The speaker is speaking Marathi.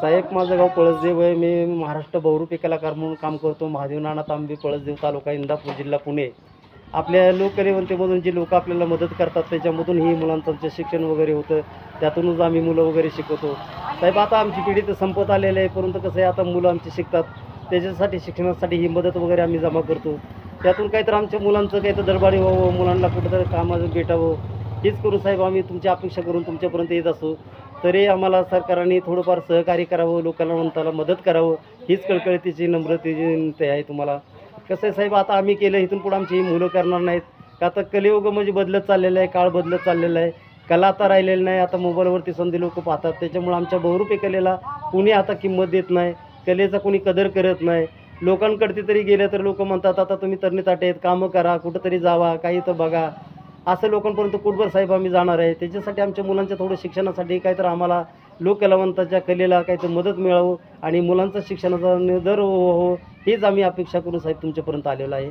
साहेब, माझं गाव पळसदेव आहे. मी महाराष्ट्र बहुरूपी कलाकार म्हणून काम करतो. महादेव नाना तांबे, पळसदेव तालुका, इंदापूर जिल्हा, पुणे. आपल्या लोककलेवंतेमधून जी लोकं आपल्याला मदत करतात त्याच्यामधून ही मुलांचं आमचं शिक्षण वगैरे होतं. त्यातूनच आम्ही मुलं वगैरे शिकवतो. साहेब, आता आमची पिढी तर संपत आलेली आहे, परंतु कसं आहे, आता मुलं आमची शिकतात. त्याच्यासाठी शिक्षणासाठी ही मदत वगैरे आम्ही जमा करतो. त्यातून काहीतरी आमच्या मुलांचं काहीतरी दरबारी व्हावं, मुलांना कुठेतरी कामाचं भेटावं, हीच करून साहेब आम्ही तुमची अपेक्षा करून तुमच्यापर्यंत येत असू. तरी आम्हाला सरकारने थोडंफार सहकार्य करावं, लोकांना मदत करावं, हीच कळकळीची नम्रतेची विनंती आहे तुम्हाला. कसं आहे साहेब, आता आम्ही केलं, इथून पुढे आमची ही मुलं करणार नाहीत. का आता कलियुग म्हणजे बदलत चाललेलं आहे, काळ बदलत चाललेला आहे. कला आता राहिलेली नाही. आता मोबाईलवरती संधी लोक पाहतात. त्याच्यामुळे आमच्या बहुरूपी कलेला कुणी आता किंमत देत नाही. कलेचा कोणी कदर करत नाही. लोकांकडे तरी गेलं तर लोक म्हणतात, आता तुम्ही तरणी ताटे आहेत, कामं करा, कुठंतरी जावा, काही तर बघा. असं लोकांपर्यंत कुठभर साहेब आम्ही जाणार आहे. त्याच्यासाठी आमच्या मुलांच्या थोडं शिक्षणासाठी काहीतरी आम्हाला लोककलावंताच्या कलेला काहीतरी मदत मिळावं आणि मुलांचं शिक्षणाचा निर्धार व्हावं, हीच आम्ही अपेक्षा करून साहेब तुमच्यापर्यंत आलेलो आहे.